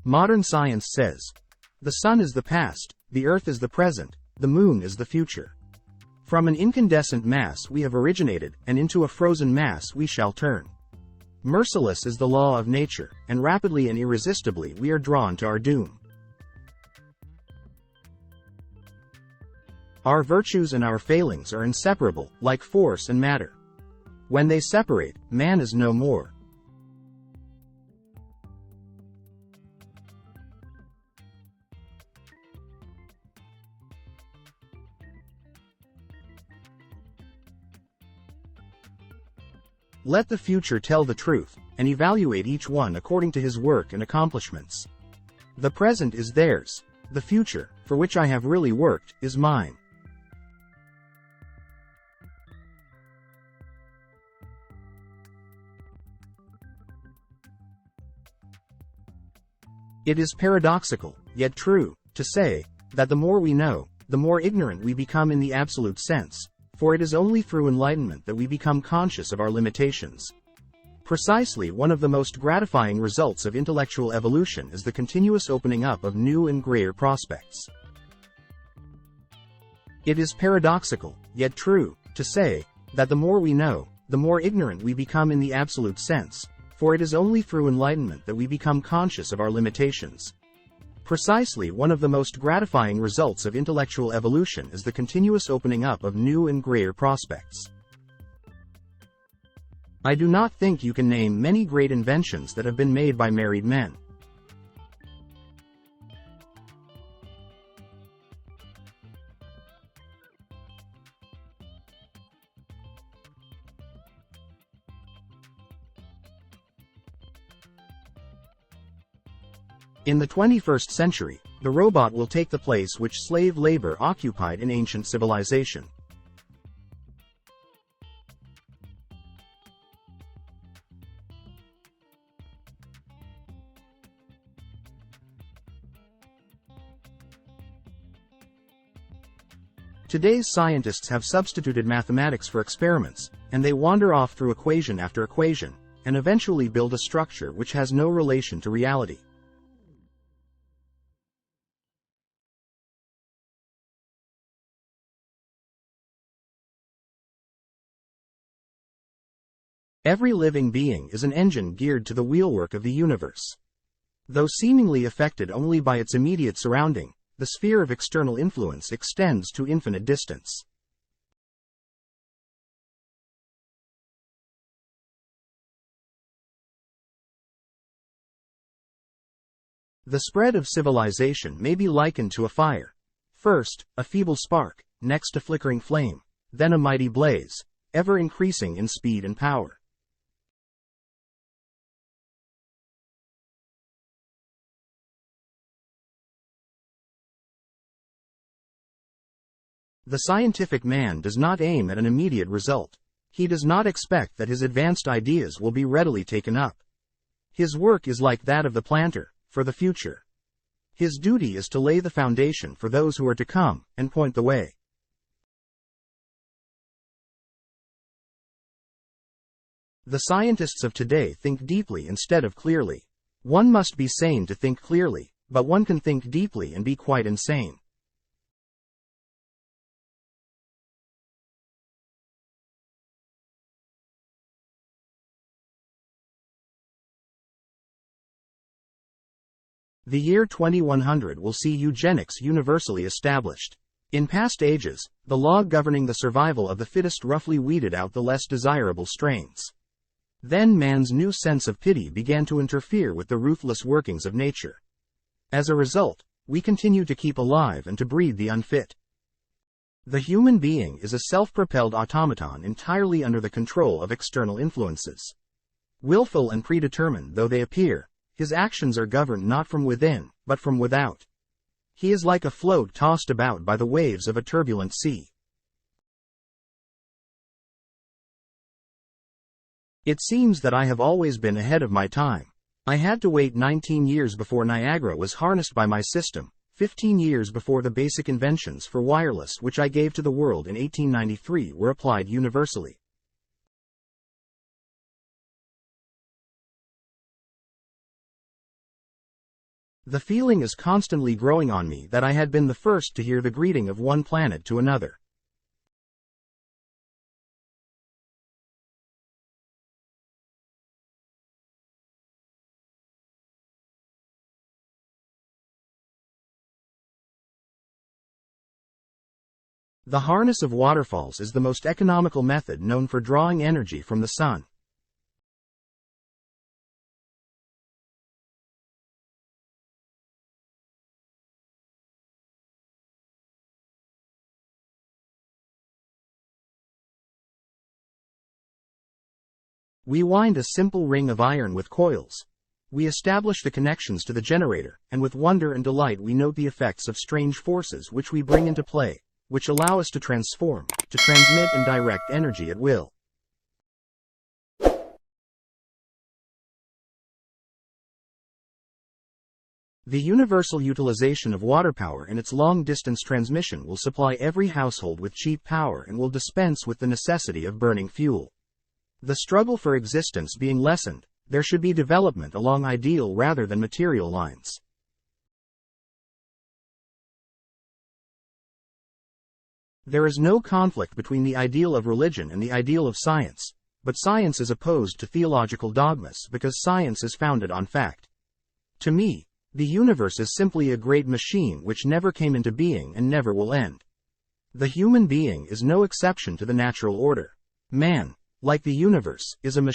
Modern science says, the sun is the past, the earth is the present, the moon is the future. From an incandescent mass we have originated, and into a frozen mass we shall turn. Merciless is the law of nature, and rapidly and irresistibly we are drawn to our doom. Our virtues and our failings are inseparable, like force and matter. When they separate, man is no more. Let the future tell the truth, and evaluate each one according to his work and accomplishments. The present is theirs. The future, for which I have really worked, is mine. It is paradoxical, yet true, to say, that the more we know, the more ignorant we become in the absolute sense, for it is only through enlightenment that we become conscious of our limitations. Precisely one of the most gratifying results of intellectual evolution is the continuous opening up of new and greater prospects. It is paradoxical, yet true, to say, that the more we know, the more ignorant we become in the absolute sense, for it is only through enlightenment that we become conscious of our limitations. Precisely one of the most gratifying results of intellectual evolution is the continuous opening up of new and greater prospects. I do not think you can name many great inventions that have been made by married men. In the 21st century, the robot will take the place which slave labor occupied in ancient civilization. Today's scientists have substituted mathematics for experiments, and they wander off through equation after equation, and eventually build a structure which has no relation to reality. Every living being is an engine geared to the wheelwork of the universe. Though seemingly affected only by its immediate surrounding, the sphere of external influence extends to infinite distance. The spread of civilization may be likened to a fire. First, a feeble spark, next a flickering flame, then a mighty blaze, ever increasing in speed and power. The scientific man does not aim at an immediate result. He does not expect that his advanced ideas will be readily taken up. His work is like that of the planter, for the future. His duty is to lay the foundation for those who are to come, and point the way. The scientists of today think deeply instead of clearly. One must be sane to think clearly, but one can think deeply and be quite insane. The year 2100 will see eugenics universally established. In past ages, the law governing the survival of the fittest roughly weeded out the less desirable strains. Then man's new sense of pity began to interfere with the ruthless workings of nature. As a result, we continue to keep alive and to breed the unfit. The human being is a self-propelled automaton entirely under the control of external influences. Willful and predetermined though they appear, his actions are governed not from within, but from without. He is like a float tossed about by the waves of a turbulent sea. It seems that I have always been ahead of my time. I had to wait 19 years before Niagara was harnessed by my system, 15 years before the basic inventions for wireless which I gave to the world in 1893 were applied universally. The feeling is constantly growing on me that I had been the first to hear the greeting of one planet to another. The harness of waterfalls is the most economical method known for drawing energy from the sun. We wind a simple ring of iron with coils. We establish the connections to the generator, and with wonder and delight we note the effects of strange forces which we bring into play, which allow us to transform, to transmit and direct energy at will. The universal utilization of water power and its long-distance transmission will supply every household with cheap power and will dispense with the necessity of burning fuel. The struggle for existence being lessened, there should be development along ideal rather than material lines. There is no conflict between the ideal of religion and the ideal of science, but science is opposed to theological dogmas because science is founded on fact. To me, the universe is simply a great machine which never came into being and never will end. The human being is no exception to the natural order. Man, like the universe, is a machine.